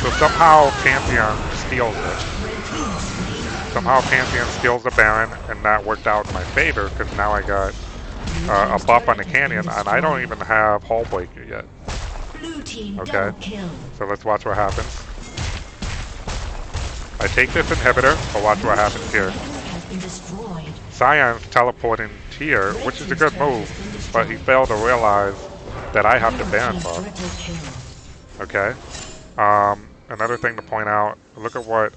So somehow Pantheon steals it. Somehow Pantheon steals the Baron, and that worked out in my favor because now I got a buff on the Canyon, and I don't even have Hullbreaker yet. Okay, so let's watch what happens. I take this inhibitor, but watch what happens here. Sion's teleporting here, which is a good move, but he failed to realize that I have the Baron buff. Okay. Another thing to point out, look at what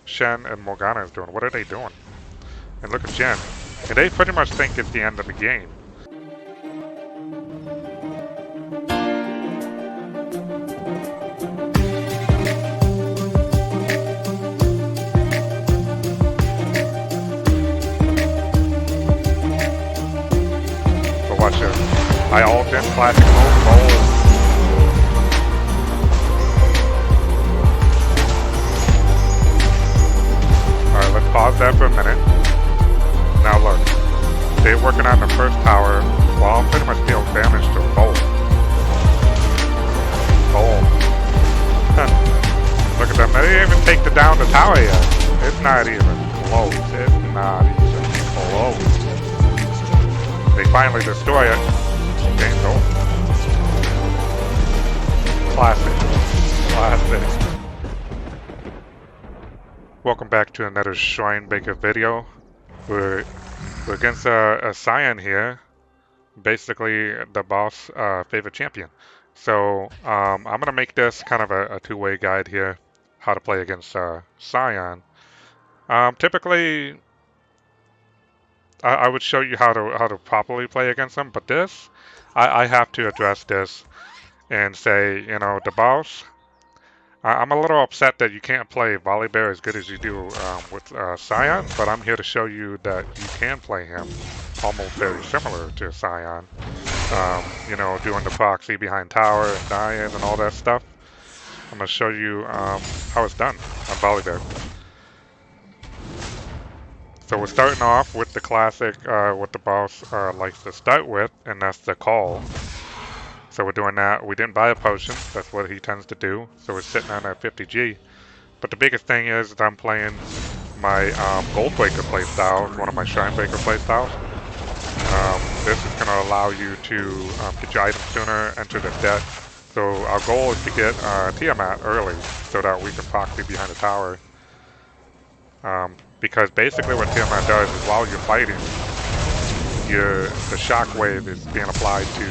Shen and Morgana is doing. What are they doing? And look at Jen. And they pretty much think it's the end of the game. But watch this. I ult in classic mode. Alright, let's pause that for a minute. Now look, they're working on the first tower while I'm pretty much dealing damage to both. Boom. Look at them, they didn't even take down the tower yet. It's not even close. It's not even close. They finally destroy it. Game's over. Classic. Classic. Welcome back to another Shrinebreaker video. We're against a Sion here, basically the boss favorite champion. So I'm gonna make this kind of a two-way guide here, how to play against Sion. Typically, I would show you how to properly play against them, but this, I have to address this and say, you know, the boss. I'm a little upset that you can't play Volibear as good as you do with Sion, but I'm here to show you that you can play him almost very similar to Sion. You know, doing the proxy behind tower and dying and all that stuff. I'm going to show you how it's done on Volibear. So we're starting off with the classic, what the boss likes to start with, and that's the call. So we're doing that. We didn't buy a potion. That's what he tends to do. So we're sitting on that 50G. But the biggest thing is that I'm playing my Goldbreaker playstyle, one of my Shrinebreaker playstyles. This is going to allow you to get your items sooner, enter the debt. So our goal is to get Tiamat early so that we can proxy behind the tower. Because basically what Tiamat does is while you're fighting, the shockwave is being applied to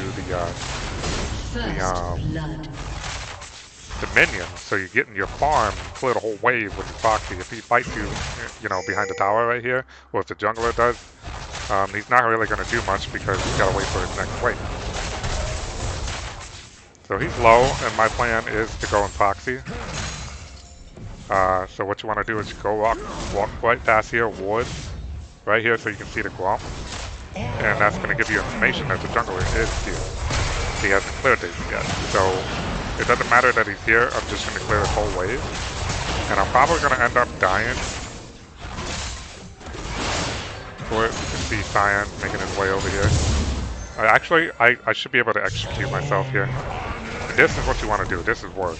the minion, so you're getting your farm, clear the whole wave with the proxy. If he fights you, you know, behind the tower right here, or if the jungler does, he's not really going to do much because he's got to wait for his next wave. So he's low, and my plan is to go and proxy. So what you want to do is go walk right past here, wood, right here, so you can see the Grump, and that's going to give you information that the jungler is here. He hasn't cleared it yet, so it doesn't matter that he's here. I'm just going to clear this whole wave, and I'm probably going to end up dying for it. You can see Sion making his way over here. I should be able to execute myself here. And this is what you want to do. This is work.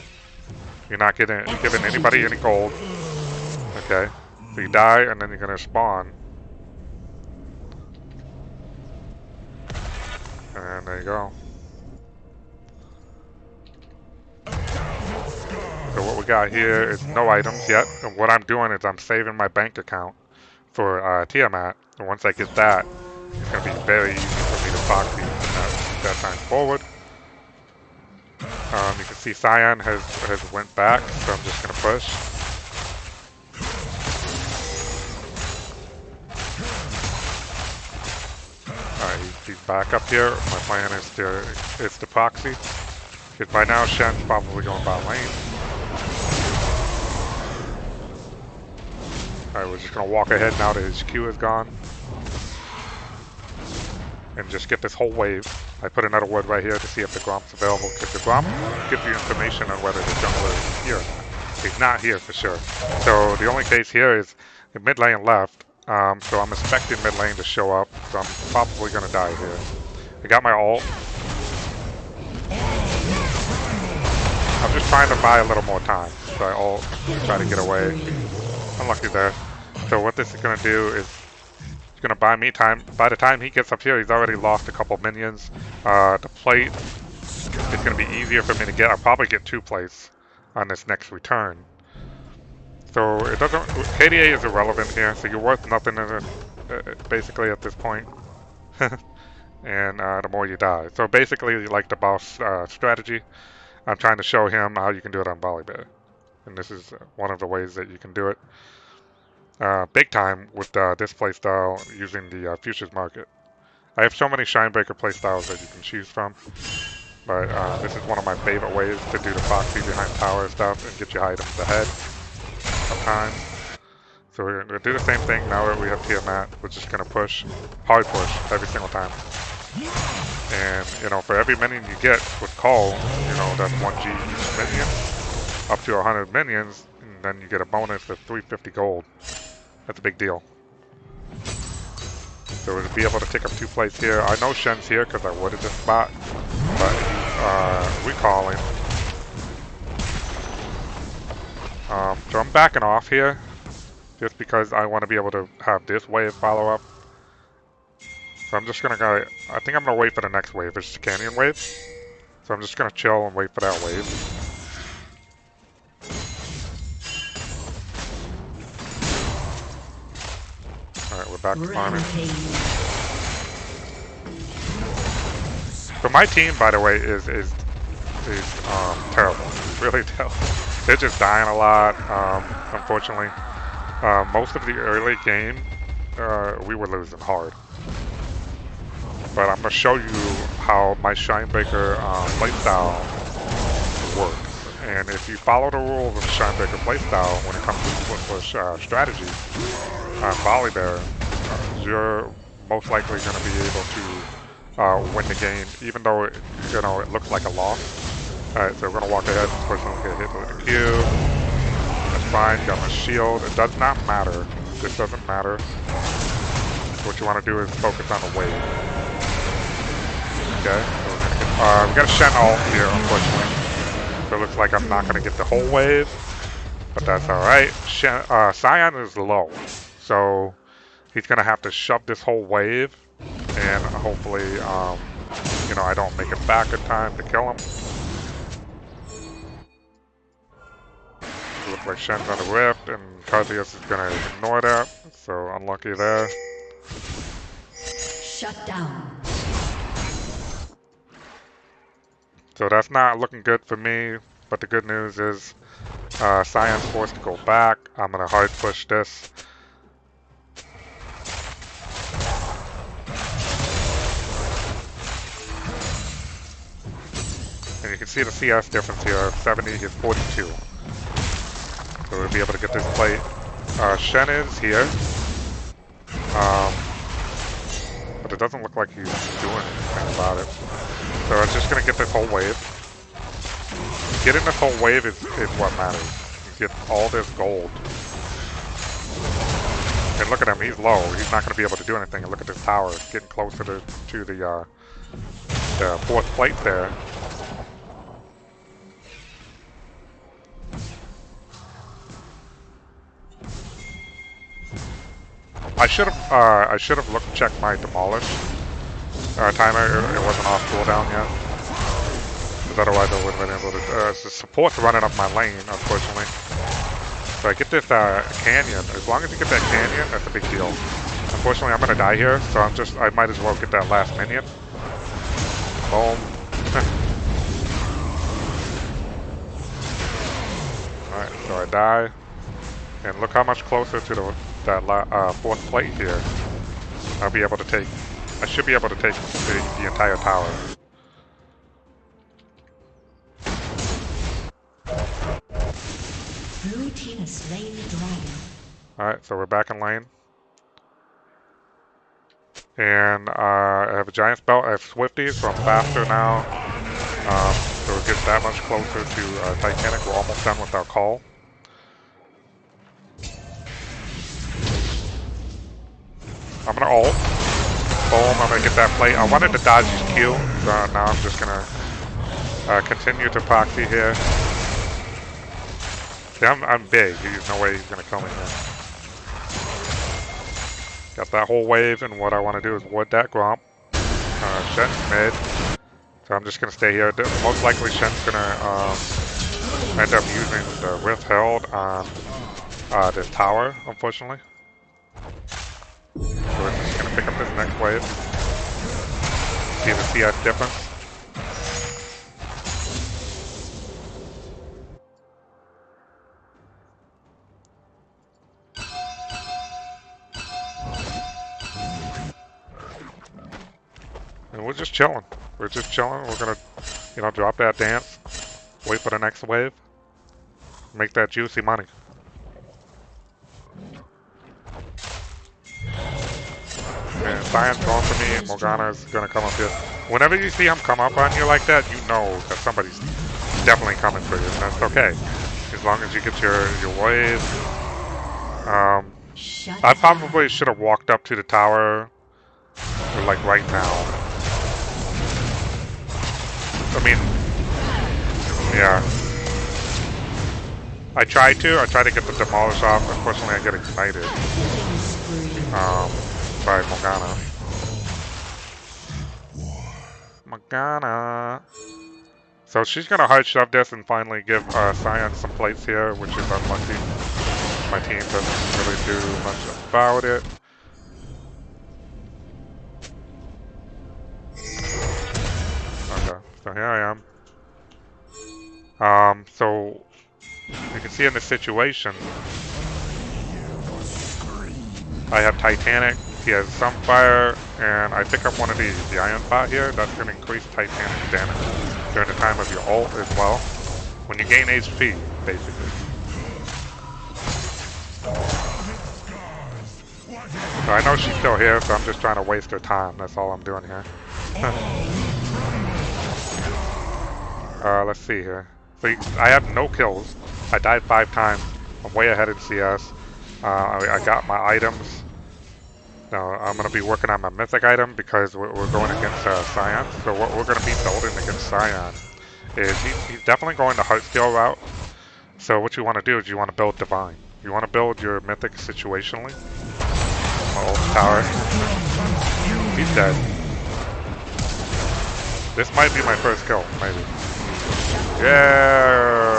You're not giving anybody any gold. Okay, so you die, and then you're going to spawn. And there you go. So what we got here is no items yet, and what I'm doing is I'm saving my bank account for Tiamat, and once I get that, it's going to be very easy for me to proxy from that time forward. You can see Sion has went back, so I'm just going to push. Alright, he's back up here. My plan is to proxy. Because by now Shen's probably going bot lane. Alright, we're just going to walk ahead now that his Q is gone. And just get this whole wave. I put another word right here to see if the Gromp's available, because the Gromp gives you information on whether the jungler is here or not. He's not here for sure. So the only case here is the mid lane left. So I'm expecting mid lane to show up. So I'm probably going to die here. I got my ult. I'm just trying to buy a little more time. So I all try to get away. Unlucky there. So what this is going to do is it's going to buy me time. By the time he gets up here, he's already lost a couple minions. The plate is going to be easier for me to get. I'll probably get 2 plates on this next return. So it doesn't. KDA is irrelevant here, so you're worth nothing in it, basically at this point. And the more you die. So basically, like the boss strategy, I'm trying to show him how you can do it on Volibear. And this is one of the ways that you can do it. Big time with this playstyle using the Futures Market. I have so many Shinebreaker playstyles that you can choose from. But this is one of my favorite ways to do the proxy behind tower stuff and get your items ahead of time. So we're going to do the same thing now that we have Tiamat. We're just going to push, hard push, every single time. And, you know, for every minion you get with Call, you know, that's 1G each minion, up to 100 minions, and then you get a bonus of 350 gold. That's a big deal. So we'll be able to take up 2 plates here. I know Shen's here because I wooded this spot, but he's recalling. So I'm backing off here, just because I want to be able to have this wave follow up. So I'm just gonna go, I think I'm gonna wait for the next wave, it's the canyon wave. So I'm just gonna chill and wait for that wave. Alright, we're back to farming. So my team, by the way, is terrible. Really terrible. They're just dying a lot, unfortunately. Most of the early game, we were losing hard. But I'm going to show you how my Shinebreaker playstyle works. And if you follow the rules of the Shinebreaker playstyle when it comes to push strategy on Volibear, you're most likely going to be able to win the game, even though it, you know, it looks like a loss. Alright, so we're going to walk ahead. This person will get hit with a Q. That's fine, got my shield. It does not matter. This doesn't matter. What you want to do is focus on the wave. Okay, so we're gonna get, we got a Shen ult here, unfortunately. So it looks like I'm not gonna get the whole wave, but that's alright. Sion is low, so he's gonna have to shove this whole wave, and hopefully, you know, I don't make it back in time to kill him. It looks like Shen's on the rift, and Carthius is gonna ignore that, so unlucky there. Shut down. So that's not looking good for me, but the good news is Sion's forced to go back. I'm going to hard push this. And you can see the CS difference here, 70 is 42. So we'll be able to get this plate. Shen is here. But it doesn't look like he's doing anything about it. So I'm just going to get this whole wave. Getting this whole wave is what matters. You get all this gold. And look at him, he's low. He's not going to be able to do anything. And look at this tower. It's getting closer to the 4th plate there. I should have checked my demolish timer. It wasn't off cooldown yet, because otherwise I would have been able to. The support's running up my lane, unfortunately. So I get this canyon. As long as you get that canyon, that's a big deal. Unfortunately, I'm gonna die here, so I might as well get that last minion. Boom. All right, so I die, and look how much closer to that 4th plate here. I'll be able to take. I should be able to take the entire tower. Blue team has slain the dragon. Alright, so we're back in lane. And I have a giant belt. I have Swifties, so I'm faster now. So it gets that much closer to Titanic. We're almost done with our call. I'm gonna ult. Boom, I'm gonna get that plate. I wanted to dodge his Q, so now I'm just gonna continue to proxy here. See, I'm big. There's no way he's gonna kill me here. Got that whole wave, and what I want to do is ward that Gromp. Shen's mid. So I'm just gonna stay here. Most likely Shen's gonna end up using the withheld on this tower, unfortunately. So we're just gonna pick up this next wave. See the CS difference. And we're just chilling. We're just chilling. We're gonna, you know, drop that dance, wait for the next wave, make that juicy money. And Sion's going for me, and Morgana's gonna come up here. Whenever you see him come up on you like that, you know that somebody's definitely coming for you, and that's okay. As long as you get your wave. I probably should have walked up to the tower, like right now. I mean, yeah. I tried to get the demolish off. Unfortunately, I get ignited by Morgana. So she's gonna hard shove this and finally give Sion some plates here, which is unlucky. My team doesn't really do much about it. Okay, so here I am. So you can see in this situation, I have Titanic, he has Sunfire, and I pick up one of these, the Iron Pot here. That's going to increase Titanic damage during the time of your ult as well, when you gain HP, basically. So I know she's still here, so I'm just trying to waste her time. That's all I'm doing here. Let's see here. So I have no kills. I died 5 times. I'm way ahead in CS. I got my items. Now I'm going to be working on my mythic item because we're going against Sion. So what we're going to be building against Sion is he's definitely going the Heartsteel route. So what you want to do is you want to build Divine. You want to build your mythic situationally. My ult tower. He's dead. This might be my first kill, maybe. Yeah.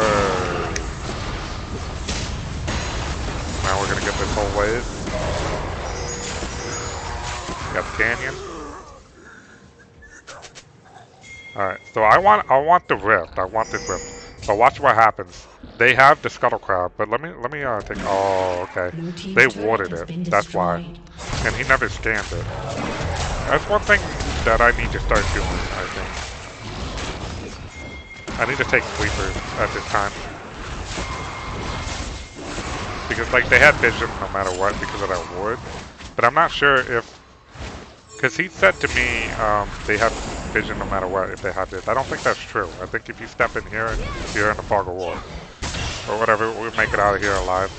Now we're gonna get this whole wave. Got the canyon. Alright, so I want the rift. I want this rift. But watch what happens. They have the scuttle crab, but let me take. Oh, okay. They warded it. That's why. And he never scanned it. That's one thing that I need to start doing, I think. I need to take sweepers at this time. Because, like, they had vision no matter what because of that ward. But I'm not sure if... Because he said to me, they have vision no matter what if they have this. I don't think that's true. I think if you step in here, you're in the fog of war. Or whatever, we'll make it out of here alive.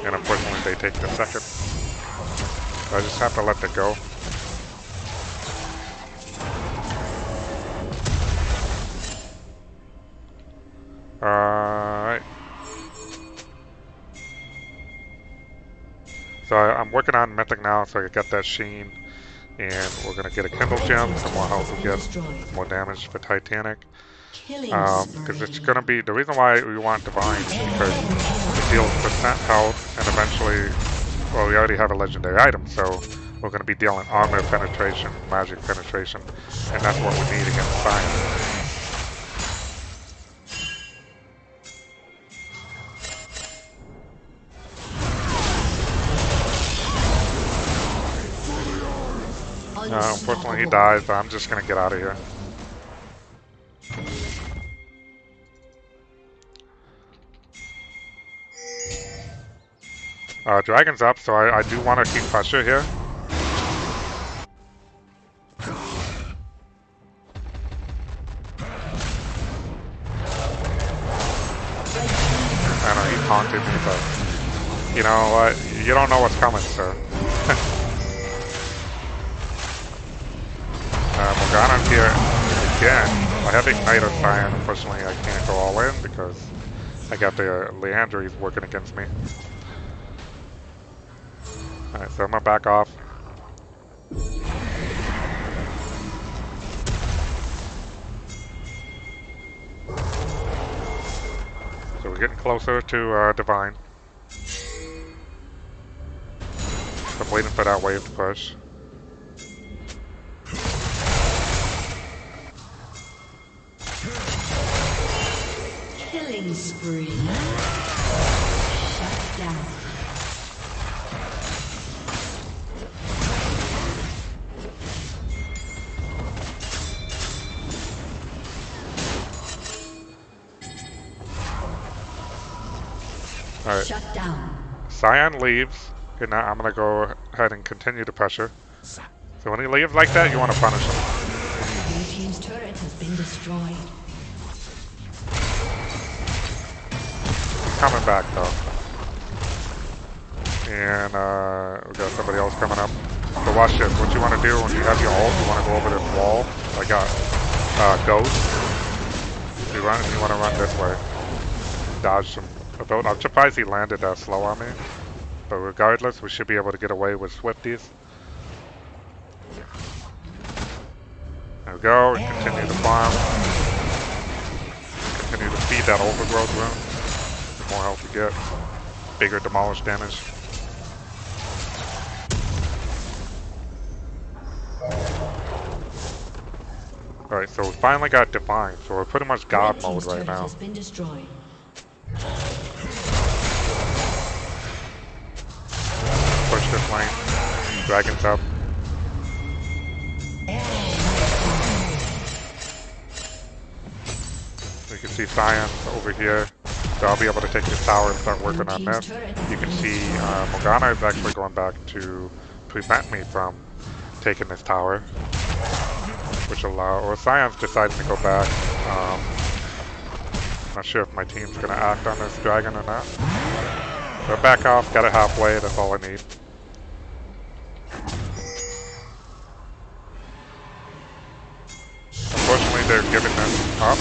And unfortunately, they take the second. So I just have to let that go. Alright. So I'm working on Mythic now, so I get that Sheen. And we're going to get a Kindle Gem, the more health we get, more damage for Titanic. Because it's going to be, the reason why we want Divine is because it deals percent health, and eventually, well, we already have a legendary item, so we're going to be dealing armor penetration, magic penetration, and that's what we need against Sion. Unfortunately, he dies, but I'm just going to get out of here. Dragon's up, so I do want to keep pressure here. I know he taunted me, but you know what? You don't know what's coming, sir. Morgana's here again. I have Ignite on Sion. Unfortunately, I can't go all in because I got the Leandries working against me. Alright, so I'm gonna back off. So we're getting closer to Divine. I'm waiting for that wave to push. Killing spree. Shut down. Alright. Shut down. Sion leaves, and now I'm gonna go ahead and continue to pressure. So when he leaves like that, you want to punish him. Blue team's turret has been destroyed. He's coming back though. And we got somebody else coming up. So watch this. What you want to do when you have your ult, you want to go over this wall. I got Ghost. You want to run this way. Dodge some. I'm surprised he landed that slow on me. But regardless, we should be able to get away with Swifties. There we go. Continue to farm. Continue to feed that overgrowth rune. The more health you get, bigger demolish damage. Alright, so we finally got Divine, so we're pretty much God mode right now. Has been destroyed. Push this lane. Dragon's up. You can see Sion over here. So I'll be able to take this tower and start working on this. You can see Morgana is actually going back to prevent me from taking this tower. Which or Sion's deciding to go back. Not sure if my team's gonna act on this dragon or not. But back off, got it halfway, that's all I need. Unfortunately, they're giving this up.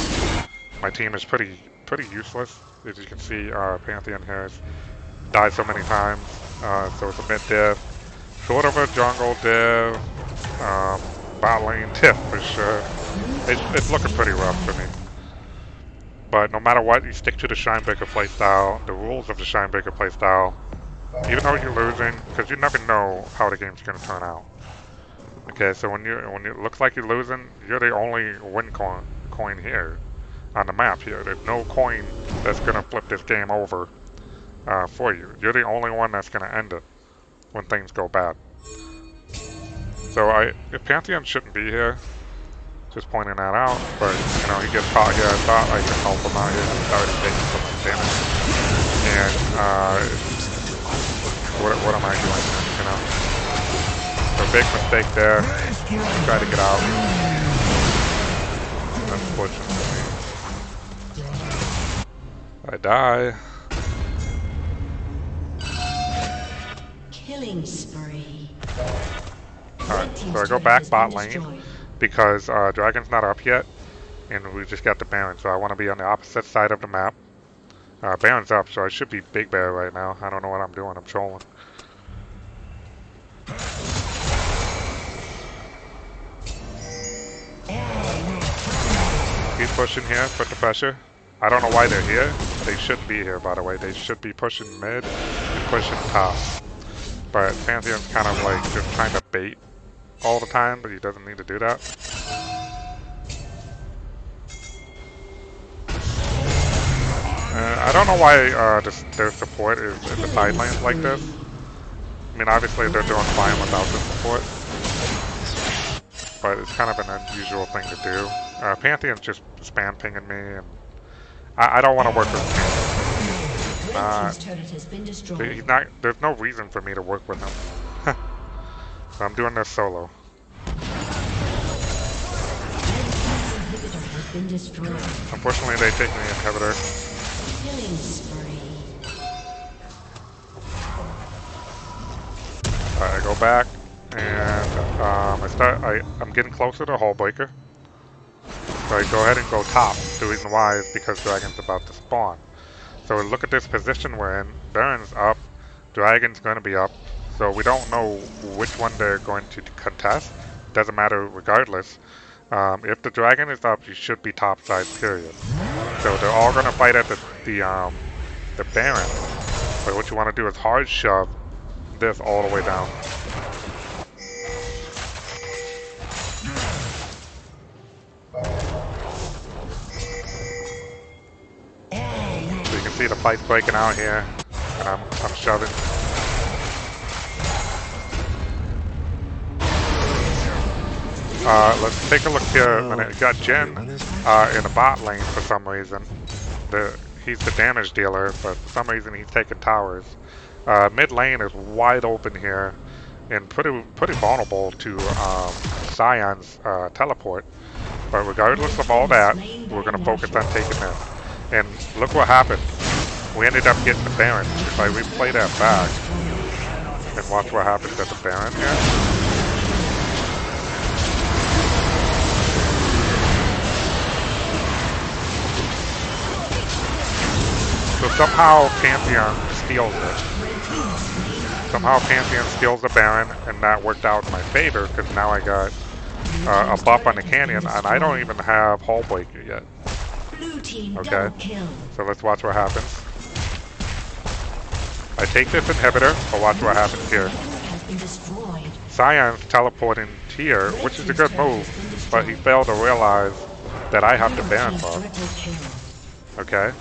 My team is pretty useless. As you can see, Pantheon here has died so many times. So it's a mid-div. Sort of a jungle div. Bot lane div for sure. It's looking pretty rough for me. But no matter what, you stick to the Shinebreaker playstyle, the rules of the Shinebreaker playstyle. Even though you're losing, because you never know how the game's going to turn out. Okay, so when it looks like you're losing, you're the only win coin here on the map here. There's no coin that's going to flip this game over for you. You're the only one that's going to end it when things go bad. So if Pantheon shouldn't be here, just pointing that out, but you know, he gets caught here. I thought I could help him out here. He's already taking so much damage. And what am I doing? You know? So big mistake there. Try to get out. Unfortunately. I die. Killing spree. Alright, so I go back bot lane. Because Dragon's not up yet, and we just got the Baron, so I want to be on the opposite side of the map. Baron's up, so I should be Big Bear right now. I don't know what I'm doing, I'm trolling. Keep pushing here, put the pressure. I don't know why they're here. They shouldn't be here, by the way. They should be pushing mid and pushing top. But Pantheon's kind of like just trying to bait all the time, but he doesn't need to do that. I don't know why their support is in the side lanes like this. I mean, obviously they're doing fine without the support, but it's kind of an unusual thing to do. Pantheon's just spam pinging me, and I don't want to work with him. He's not. There's no reason for me to work with him. So I'm doing this solo. Unfortunately, they take the inhibitor. I go back, and I'm getting closer to Hullbreaker. So I go ahead and go top. The reason why is because Dragon's about to spawn. So look at this position we're in. Baron's up. Dragon's going to be up. So we don't know which one they're going to contest. Doesn't matter regardless. If the dragon is up, you should be topside, period. So they're all going to fight at the Baron. But what you want to do is hard shove this all the way down. So you can see the fight's breaking out here, and I'm shoving. Let's take a look here a minute. You got Jin in the bot lane for some reason. He's the damage dealer, but for some reason he's taking towers. Mid lane is wide open here and pretty vulnerable to Sion's teleport. But regardless of all that, we're going to focus on taking this. And look what happened. We ended up getting the Baron. If I replay that back and watch what happens at the Baron here. So somehow Pantheon steals it. Somehow Pantheon steals the Baron, and that worked out in my favor because now I got a buff on the Canyon, and I don't even have Hullbreaker yet. Okay, so let's watch what happens. I take this inhibitor, but watch what happens here. Sion's teleporting here, which is a good move, but he failed to realize that I have the Baron buff. Okay.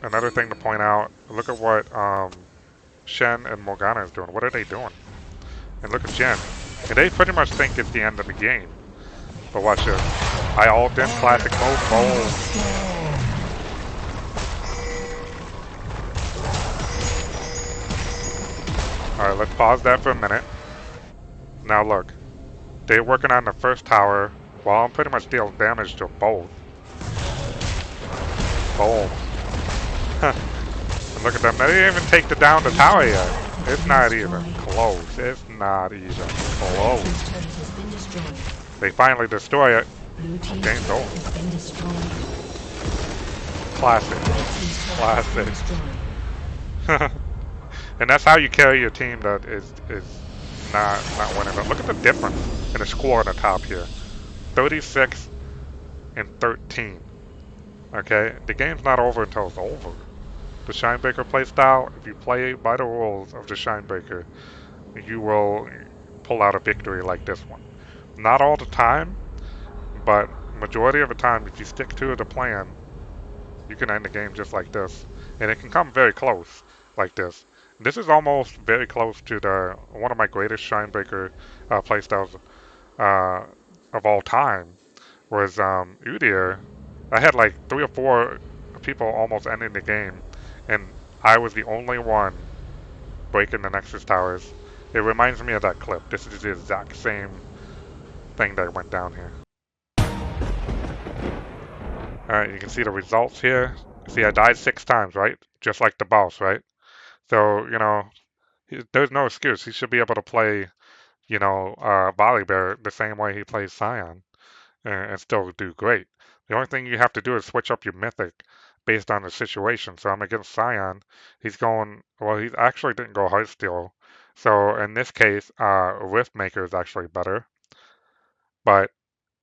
Another thing to point out, look at what Shen and Morgana is doing. What are they doing? And look at Jen. And they pretty much think it's the end of the game. But watch this. I ult in classic mode. Boom. Alright, let's pause that for a minute. Now look. They're working on the first tower while I'm pretty much dealing damage to both. Boom. And look at them. They didn't even take down the tower yet. It's not even close. It's not even close. They finally destroy it. Game's over. Classic. Classic. And that's how you carry your team that is not winning. But look at the difference in the score on the top here. 36 and 13. Okay? The game's not over until it's over. The Shinebreaker playstyle, if you play by the rules of the Shinebreaker, you will pull out a victory like this one. Not all the time, but majority of the time, if you stick to the plan, you can end the game just like this. And it can come very close like this. This is almost very close to one of my greatest Shinebreaker playstyles of all time, was Udyr. I had like 3 or 4 people almost ending the game, and I was the only one breaking the Nexus towers. It reminds me of that clip. This is the exact same thing that went down here. Alright, you can see the results here. See, I died 6 times, right? Just like the boss, right? So, you know, there's no excuse. He should be able to play, you know, Volibear the same way he plays Sion and still do great. The only thing you have to do is switch up your mythic based on the situation. So I'm against Sion. He's going, well, he actually didn't go Heartsteel. So in this case, Riftmaker is actually better. But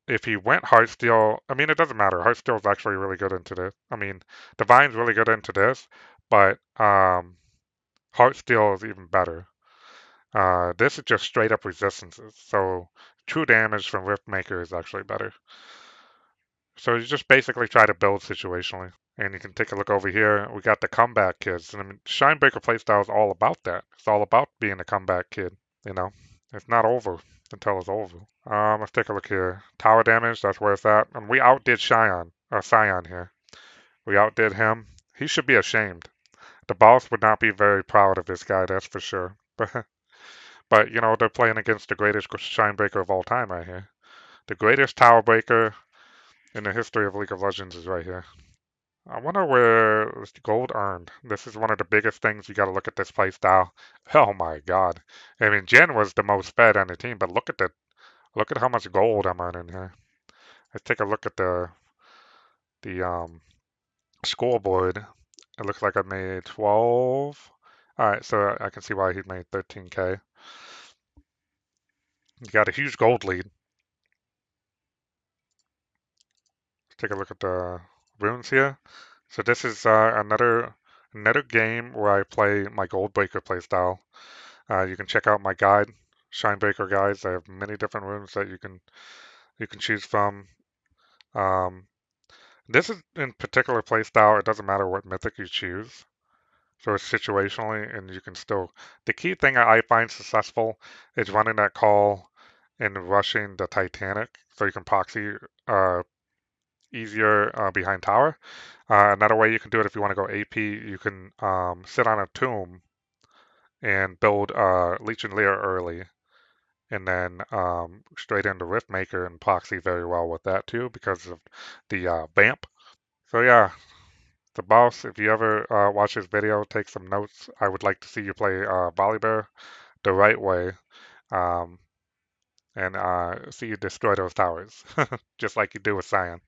if he went Heartsteel, I mean, it doesn't matter. Heartsteel is actually really good into this. I mean, Divine's really good into this, but Heartsteel is even better. This is just straight up resistances. So true damage from Riftmaker is actually better. So you just basically try to build situationally. And you can take a look over here. We got the comeback kids. And I mean, Shinebreaker playstyle is all about that. It's all about being a comeback kid, you know? It's not over until it's over. Let's take a look here. Tower damage, that's where it's at. And we outdid Sion here. We outdid him. He should be ashamed. The boss would not be very proud of this guy, that's for sure. But you know, they're playing against the greatest Shinebreaker of all time right here. The greatest tower breaker in the history of League of Legends is right here. I wonder where gold earned. This is one of the biggest things you got to look at this play style. Oh my god! I mean, Jen was the most fed on the team, but look at how much gold I'm earning here. Let's take a look at the scoreboard. It looks like I made 12. Alright, so I can see why he made 13k. He got a huge gold lead. Let's take a look at the runes here. So this is another game where I play my gold breaker playstyle. You can check out my guide, Shinebreaker guides. I have many different runes that you can choose from. Um, this is in particular playstyle. It doesn't matter what mythic you choose. So it's situationally, and you can still. The key thing I find successful is running that call and rushing the Titanic, so you can proxy easier behind tower. Another way you can do it if you want to go AP, you can sit on a tomb and build Leech and Leer early, and then straight into Riftmaker and proxy very well with that too because of the vamp. So yeah, the boss, if you ever watch this video, take some notes. I would like to see you play Volibear the right way, um, and see you destroy those towers, just like you do with Sion.